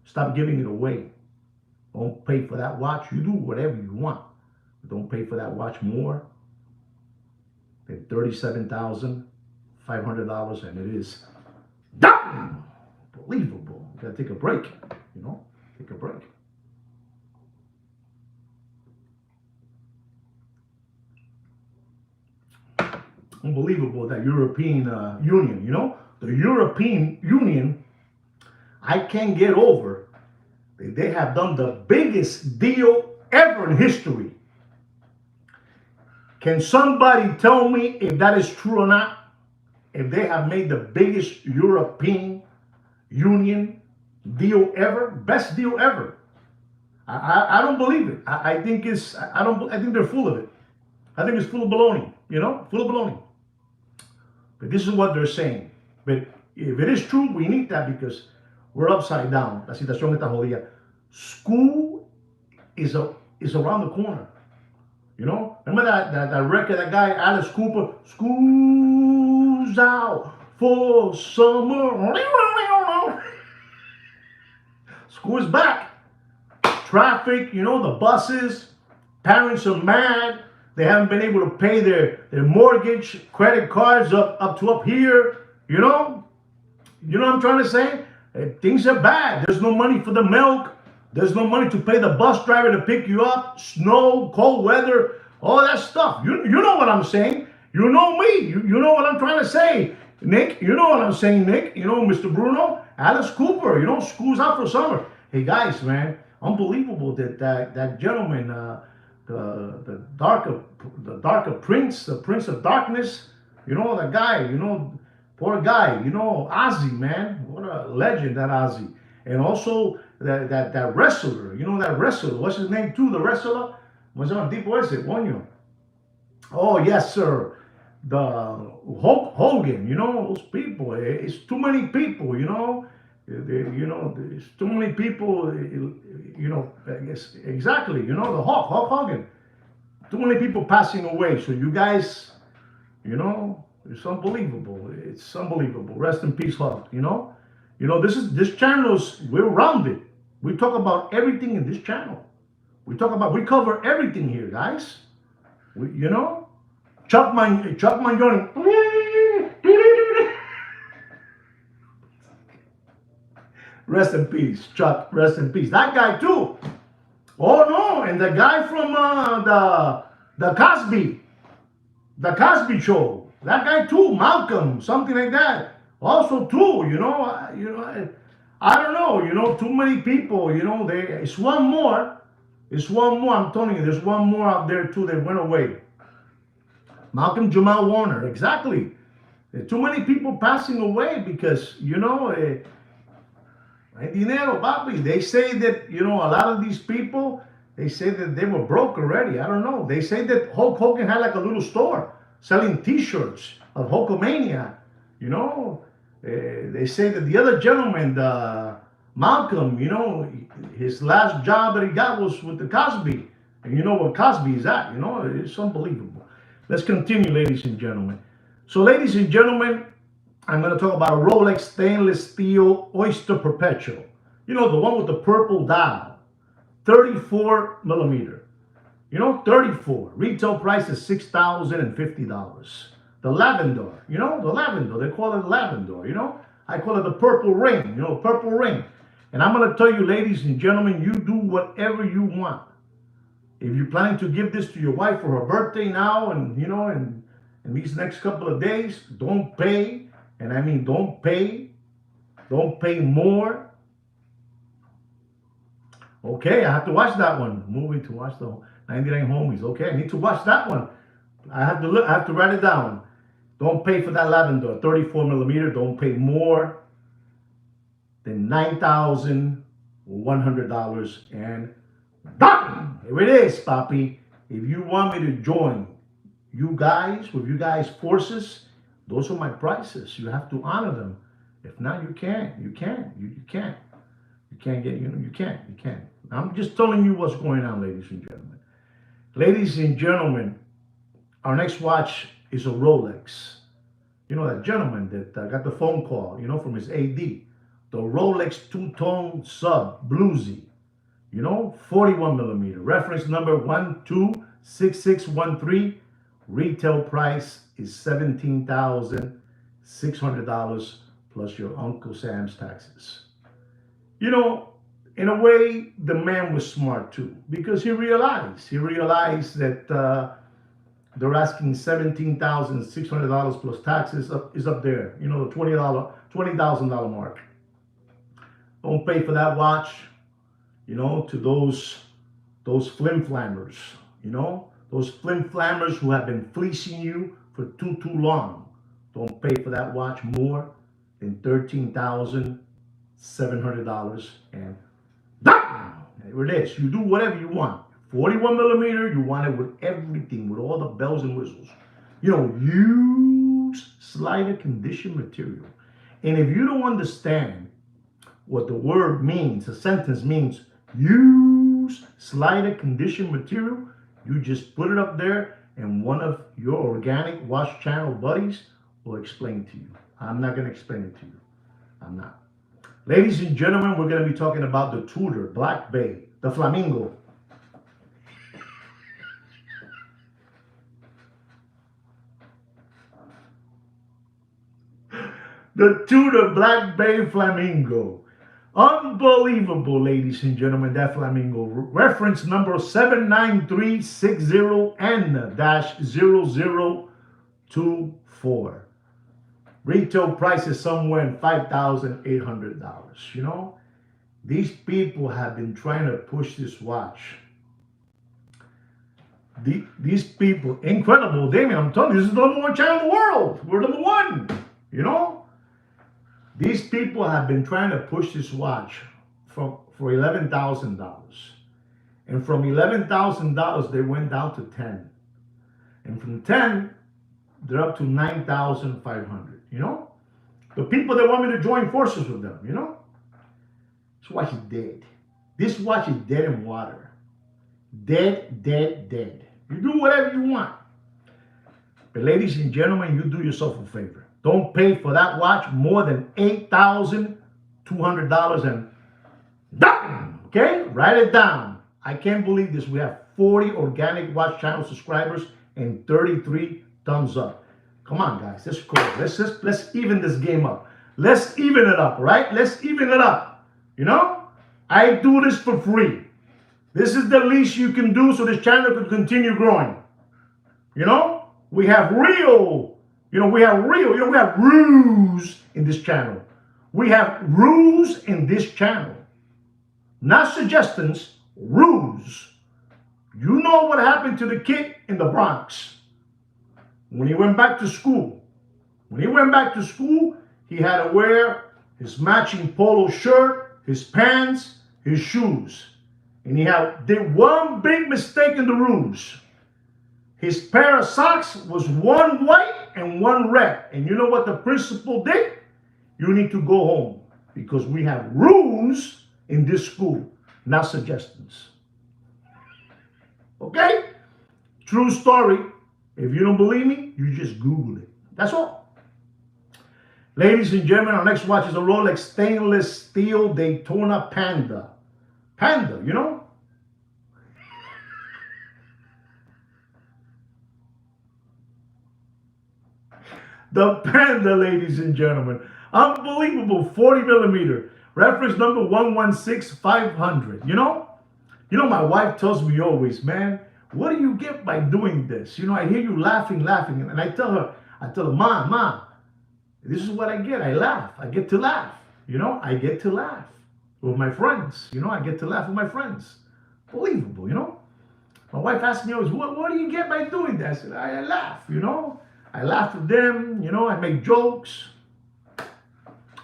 Stop giving it away. Don't pay for that watch. You do whatever you want. But don't pay for that watch more than $37,500, and it is done. Unbelievable. You gotta take a break. Take a break. Unbelievable, that European Union. The European Union, I can't get over. They have done the biggest deal ever in history. Can somebody tell me if that is true or not? If they have made the biggest European Union deal ever, best deal ever? I don't believe it. I think it's I don't I think they're full of it. I think it's full of baloney. Full of baloney. But this is what they're saying. But if it is true, we need that because we're upside down. La situación está jodida. School is around the corner. Remember that record, that guy, Alice Cooper, school's out for summer. School is back. Traffic, the buses, parents are mad. They haven't been able to pay their mortgage, credit cards up here. You know what I'm trying to say? Things are bad. There's no money for the milk. There's no money to pay the bus driver to pick you up. Snow, cold weather, all that stuff. You know what I'm saying. You know me. You know what I'm trying to say. Nick, you know what I'm saying, Nick. Mr. Bruno, Alice Cooper, school's out for summer. Hey, guys, man, unbelievable that gentleman, the darker prince, the prince of darkness, the guy, poor guy, Ozzy, man, what a legend, that Ozzy. And also that wrestler, that wrestler, what's his name too, the wrestler? ¿Cómo se llama el tipo ese, coño? Oh, yes, sir. The Hulk Hogan, those people. It's too many people, there's too many people, I guess, exactly, the Hulk Hogan. Too many people passing away. So you guys, it's unbelievable. It's unbelievable. Rest in peace, Hulk, this channel's, we're rounded. We talk about everything in this channel. We cover everything here, guys. Chuck Mangione. Rest in peace, Chuck. Rest in peace. That guy too. Oh no, and the guy from the Cosby Show. That guy too, Malcolm, something like that. Also too, I don't know. Too many people. It's one more. It's one more. I'm telling you, there's one more out there too that went away. Malcolm Jamal Warner, exactly. There are too many people passing away because, hay dinero, papi. They say that, a lot of these people, they say that they were broke already. I don't know. They say that Hulk Hogan had like a little store selling T-shirts of Hulkamania. They say that the other gentleman, Malcolm, his last job that he got was with the Cosby. And you know what Cosby is at, it's unbelievable. Let's continue, ladies and gentlemen. So, ladies and gentlemen, I'm going to talk about a Rolex stainless steel Oyster Perpetual. The one with the purple dial. 34 millimeter. 34. Retail price is $6,050. The lavender, the lavender. They call it lavender, I call it the purple ring, purple ring. And I'm going to tell you, ladies and gentlemen, you do whatever you want. If you're planning to give this to your wife for her birthday now and, in these next couple of days, don't pay. And I mean, don't pay more. Okay, I have to watch that one. Movie to watch the 99 Homies. Okay, I need to watch that one. I have to write it down. Don't pay for that lavender, 34 millimeter. Don't pay more than $9,100. And done. Here it is, papi. If you want me to join you guys with you guys' forces, those are my prices. You have to honor them. If not, you can't. You can't. You can't. You can't get. You can't. You can't. I'm just telling you what's going on, ladies and gentlemen. Ladies and gentlemen, our next watch is a Rolex. That gentleman that got the phone call, from his AD. The Rolex two-tone sub bluesy, 41 millimeter. Reference number 126613. Retail price is $17,600 plus your Uncle Sam's taxes. You know, in a way, the man was smart too because he realized that they're asking $17,600 plus taxes is up there. The $20,000 mark. Don't pay for that watch. To those flim flammers. Those flim flammers who have been fleecing you for too long. Don't pay for that watch more than $13,700 and there it is. You do whatever you want. 41 millimeter, you want it with everything, with all the bells and whistles. Use slider condition material. And if you don't understand what the word means, the sentence means, use slider condition material, you just put it up there and one of your organic watch channel buddies will explain to you. I'm not going to explain it to you. I'm not. Ladies and gentlemen, we're going to be talking about the Tudor Black Bay, the Flamingo. The Tudor Black Bay Flamingo. Unbelievable, ladies and gentlemen, that Flamingo. Reference number 79360N-0024. Retail price is somewhere in $5,800. These people have been trying to push this watch. These people, incredible, Damien, I'm telling you, this is the #1 channel in the world. We're #1, These people have been trying to push this watch for $11,000. And from $11,000, they went down to 10. And from 10, they're up to 9,500. The people that want me to join forces with them, This watch is dead. This watch is dead in water. Dead, dead, dead. You do whatever you want. But ladies and gentlemen, you do yourself a favor. Don't pay for that watch more than $8,200 and done. Okay? Write it down. I can't believe this. We have 40 organic watch channel subscribers and 33 thumbs up. Come on, guys. Let's go. Let's even this game up. Let's even it up, right? Let's even it up. I do this for free. This is the least you can do so this channel can continue growing. We have real, we have ruse in this channel. We have ruse in this channel. Not suggestions, ruse. You know what happened to the kid in the Bronx when he went back to school. When he went back to school, he had to wear his matching polo shirt, his pants, his shoes. And he did one big mistake in the ruse. His pair of socks was one white and one red. And you know what the principal did? You need to go home because we have rules in this school, not suggestions. Okay? True story. If you don't believe me, you just Google it. That's all. Ladies and gentlemen, our next watch is a Rolex stainless steel Daytona Panda. Panda, The Panda, ladies and gentlemen. Unbelievable, 40 millimeter. Reference number 116500. My wife tells me always, man, what do you get by doing this? I hear you laughing. And I tell her, Ma, this is what I get. I laugh. I get to laugh. I get to laugh with my friends. I get to laugh with my friends. Believable, My wife asks me always, what do you get by doing that? I said, I laugh, I laugh with them, I make jokes.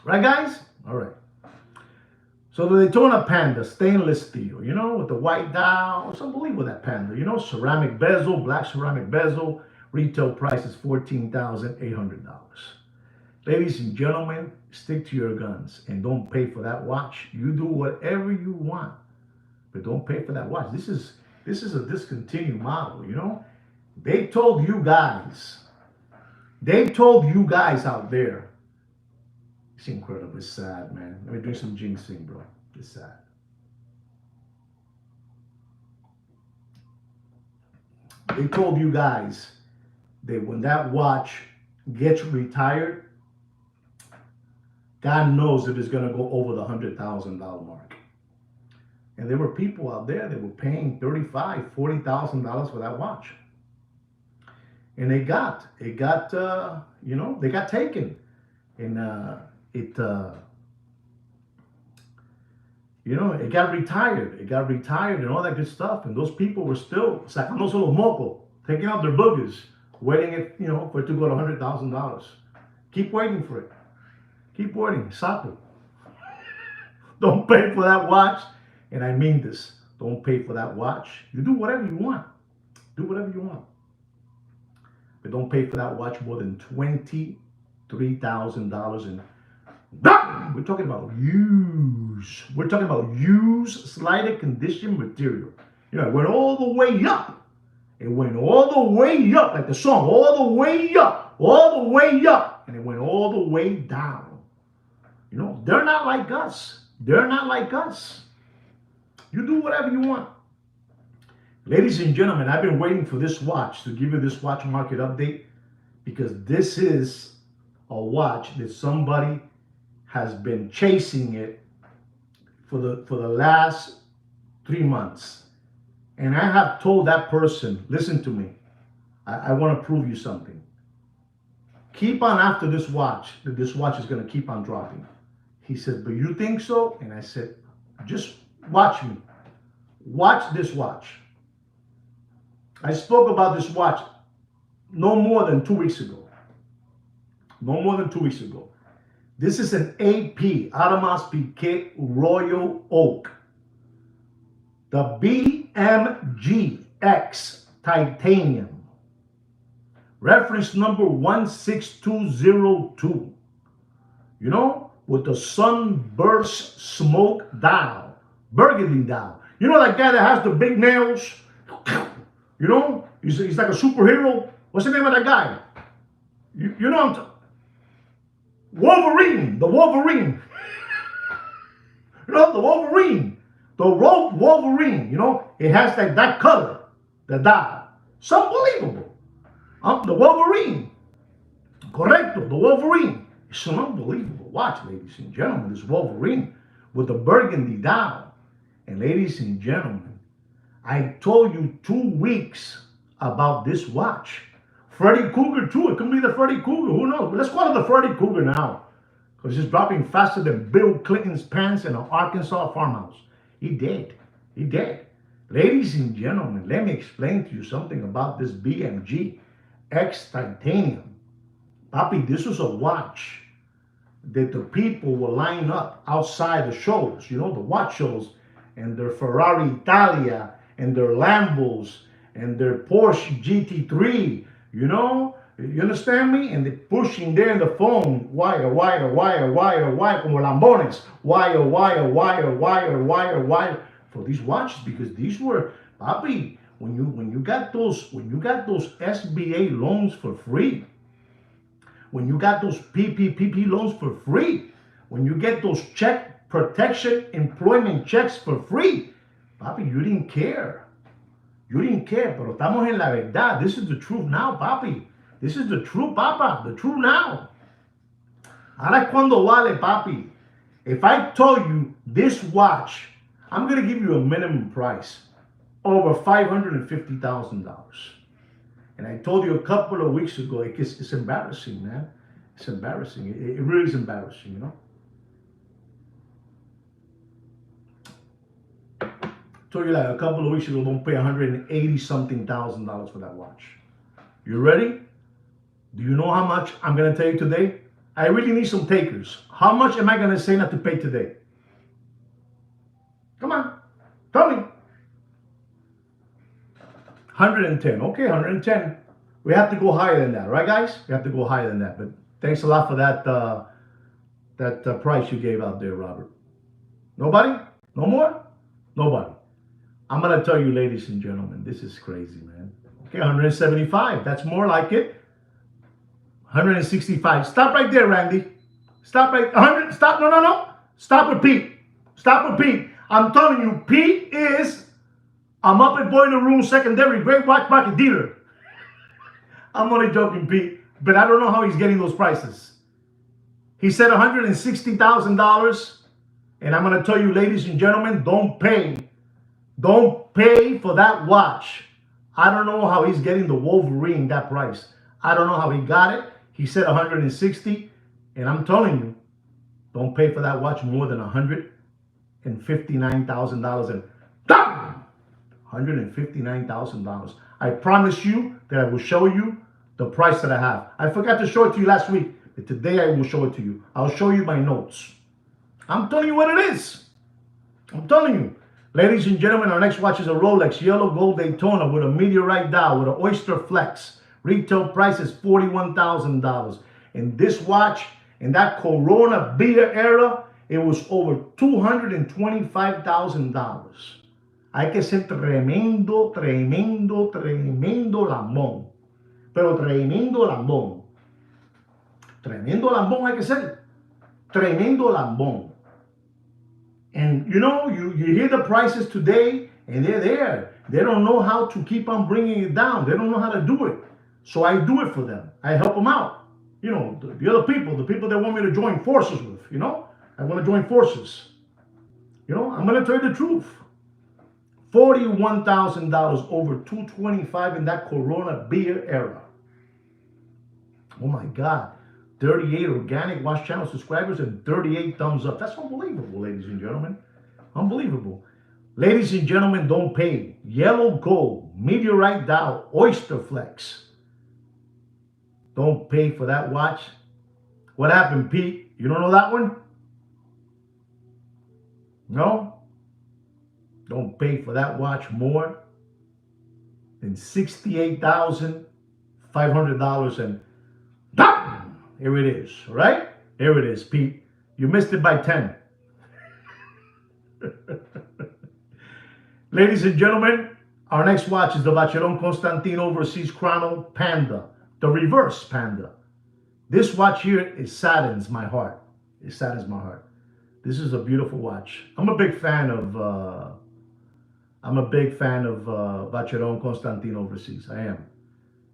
Right, guys? All right. So the Daytona Panda, stainless steel, with the white dial. It's unbelievable, that Panda, ceramic bezel, black ceramic bezel. Retail price is $14,800. Ladies and gentlemen, stick to your guns and don't pay for that watch. You do whatever you want, but don't pay for that watch. This is a discontinued model, They told you guys out there, It's incredible. It's sad, man. Let me do some jinxing, bro. It's sad. They told you guys that when that watch gets retired, God knows if it's gonna go over the $100,000 mark. And there were people out there that were paying $35,000, $40,000 for that watch, and they got taken, and it it got retired. It got retired and all that good stuff. And those people were still sacándose los mocos, taking out their boogers, waiting for it to go to $100,000. Keep waiting for it. Keep waiting. Stop it. Don't pay for that watch. And I mean this. Don't pay for that watch. You do whatever you want. Do whatever you want. But don't pay for that watch more than $23,000. And we're talking about used. We're talking about used, slighted condition material. It went all the way up. It went all the way up, like the song, all the way up, all the way up. And it went all the way down. They're not like us. They're not like us. You do whatever you want. Ladies and gentlemen, I've been waiting for this watch to give you this watch market update because this is a watch that somebody has been chasing it for the last 3 months. And I have told that person, listen to me, I want to prove you something. Keep on after this watch, that this watch is going to keep on dropping. He said, but you think so? And I said, just watch me. Watch this watch. I spoke about this watch no more than 2 weeks ago. No more than 2 weeks ago. This is an AP, Audemars Piguet Royal Oak. The BMGX Titanium. Reference number 16202. With the sunburst smoke dial. Burgundy dial. That guy that has the big nails? He's like a superhero. What's the name of that guy? You know I'm talking. Wolverine. The Wolverine. The Wolverine. The Wolverine. It has that color. The dial. It's unbelievable. The Wolverine. Correcto. The Wolverine. It's an unbelievable watch, ladies and gentlemen. This Wolverine with the burgundy dial. And ladies and gentlemen, I told you 2 weeks about this watch. Freddy Cougar too. It could be the Freddy Cougar. Who knows? But let's call it the Freddy Cougar now. Because it's dropping faster than Bill Clinton's pants in an Arkansas farmhouse. He did. He did. Ladies and gentlemen, let me explain to you something about this BMG X Titanium. Papi, this was a watch that the people will line up outside the shows, the watch shows, and their Ferrari Italia, and their Lambos, and their Porsche GT3, you understand me? And they're pushing there in the phone, wire, como lambones, wire, for these watches, because these were, papi, when you got those SBA loans for free, when you got those PPP loans for free, when you get those check protection employment checks for free, papi, you didn't care. You didn't care, pero estamos en la verdad. This is the truth now, papi. This is the truth, papa. The truth now. Ahora cuando vale, papi. If I told you this watch, I'm going to give you a minimum price over $550,000. And I told you a couple of weeks ago, it's embarrassing, man. It's embarrassing. It really is embarrassing, Told you like a couple of weeks ago, don't pay $180-something thousand for that watch. You ready? Do you know how much I'm going to tell you today? I really need some takers. How much am I going to say not to pay today? Come on. Tell me. 110. Okay, 110. We have to go higher than that, right, guys? We have to go higher than that. But thanks a lot for that price you gave out there, Robert. Nobody? No more? Nobody. I'm going to tell you, ladies and gentlemen, this is crazy, man. Okay, 175. That's more like it. 165. Stop right there, Randy. Stop at 100. Stop. No, no, no. Stop with Pete. Stop with Pete. I'm telling you, Pete is a Muppet Boy in the Room secondary great watch market dealer. I'm only joking, Pete, but I don't know how he's getting those prices. He said $160,000, and I'm going to tell you, ladies and gentlemen, don't pay for that watch. I don't know how he's getting the Wolverine that price. I don't know how he got it. He said 160, and I'm telling you, don't pay for that watch more than $159,000 and $159,000. I promise you that I will show you the price that I have. I forgot to show it to you last week, but today I will show it to you. I'll show you my notes. I'm telling you what it is. I'm telling you. Ladies and gentlemen, our next watch is a Rolex Yellow Gold Daytona with a meteorite dial with an Oyster Flex. Retail price is $41,000. And this watch, in that Corona beer era, it was over $225,000. Hay que ser tremendo, tremendo, tremendo lambón. Pero tremendo lambón. Tremendo lambón hay que ser. Tremendo lambón. And you know, you hear the prices today, and they're there. They don't know how to keep on bringing it down. They don't know how to do it. So I do it for them. I help them out. You know, the other people, the people that want me to join forces with, you know. I want to join forces. You know, I'm going to tell you the truth. $41,000 over $225 in that Corona beer era. Oh my God. 38 organic Watch Channel subscribers and 38 thumbs up. That's unbelievable, ladies and gentlemen. Unbelievable. Ladies and gentlemen, don't pay. Yellow Gold, Meteorite Dial, Oyster Flex. Don't pay for that watch. What happened, Pete? You don't know that one? No? Don't pay for that watch more than $68,500 and here it is, right? Here it is, Pete. You missed it by 10. Ladies and gentlemen, our next watch is the Vacheron Constantin Overseas Chrono Panda, the reverse Panda. This watch here, it saddens my heart. It saddens my heart. This is a beautiful watch. I'm a big fan of Vacheron Constantin Overseas. I am.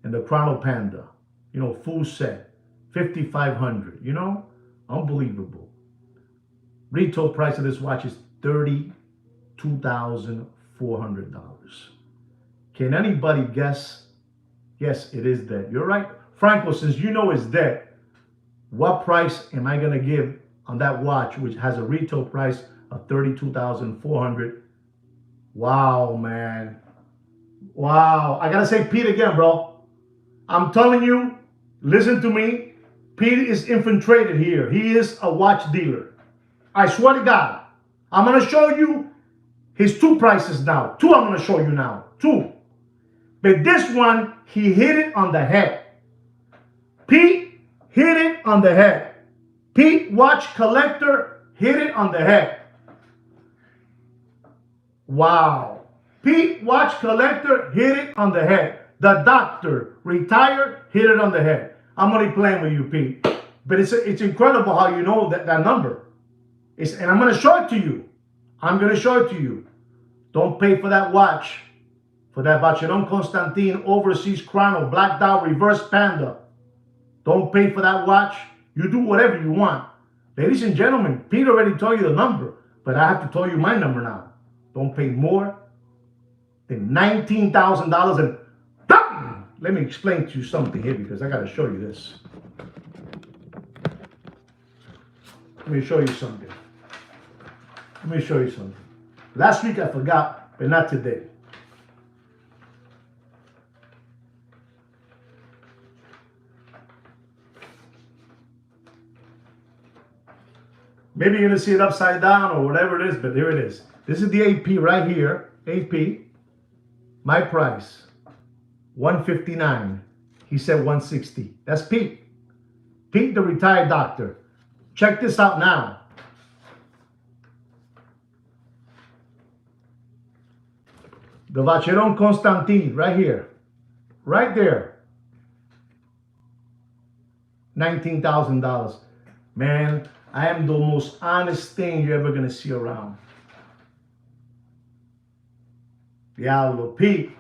And the Chrono Panda, you know, full set. 5,500, you know, unbelievable. Retail price of this watch is $32,400. Can anybody guess? Yes, it is dead. You're right. Franco, since you know it's dead, what price am I going to give on that watch, which has a retail price of $32,400? Wow, man. Wow. I got to say Pete again, bro. I'm telling you, listen to me. Pete is infiltrated here. He is a watch dealer. I swear to God. I'm going to show you his two prices now. Two I'm going to show you now. Two. But this one, he hit it on the head. Pete hit it on the head. Pete, watch collector, hit it on the head. Wow. Pete, watch collector, hit it on the head. The doctor, retired, hit it on the head. I'm only playing with you, Pete. But it's incredible how you know that number. And I'm going to show it to you. I'm going to show it to you. Don't pay for that watch. For that Vacheron Constantin Overseas Chrono Black Dial Reverse Panda. Don't pay for that watch. You do whatever you want. Ladies and gentlemen, Pete already told you the number. But I have to tell you my number now. Don't pay more than $19,000 and let me explain to you something here because I got to show you this. Let me show you something. Let me show you something. Last week I forgot, but not today. Maybe you're going to see it upside down or whatever it is, but there it is. This is the AP right here. AP. My price. 159. He said 160. That's Pete. Pete, the retired doctor. Check this out now. The Vacheron Constantin, right here. Right there. $19,000. Man, I am the most honest thing you're ever gonna see around. Diablo, Pete.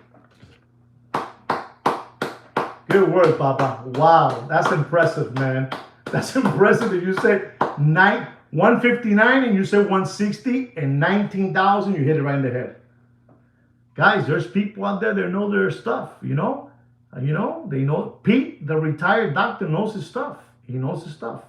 Good work, Papa. Wow, that's impressive, man. That's impressive that you say 159 and you said 160 and 19,000. You hit it right in the head. Guys, there's people out there that know their stuff. They know. Pete, the retired doctor, knows his stuff. He knows his stuff.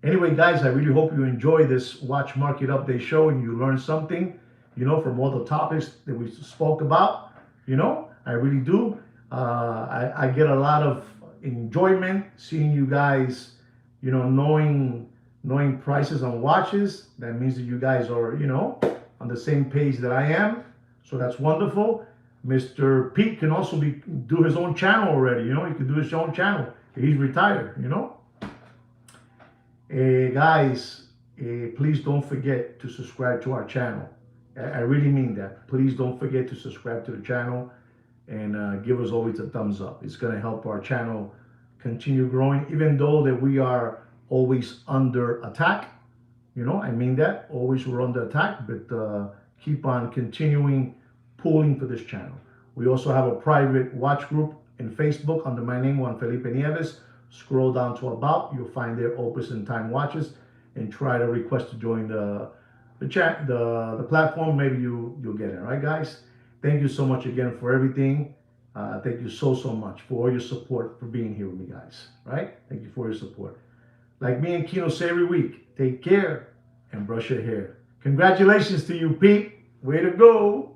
Anyway, guys, I really hope you enjoy this Watch Market Update show and you learn something, from all the topics that we spoke about. I really do. I get a lot of enjoyment seeing you guys, knowing prices on watches. That means that you guys are, on the same page that I am. So that's wonderful. Mr. Pete can also do his own channel already. He can do his own channel. He's retired. Guys, please don't forget to subscribe to our channel. I really mean that. Please don't forget to subscribe to the channel and give us always a thumbs up. It's going to help our channel continue growing, even though that we are always under attack. I mean that. Always we're under attack, but keep on continuing pulling for this channel. We also have a private watch group in Facebook under my name, Juan Felipe Nieves. Scroll down to about, you'll find there Opus and Time Watches, and try to request to join the chat, the platform. Maybe you'll get it. All right, guys. Thank you so much again for everything. Thank you so much for all your support, for being here with me, guys. Right? Thank you for your support. Like me and Kino say every week, take care and brush your hair. Congratulations to you, Pete. Way to go.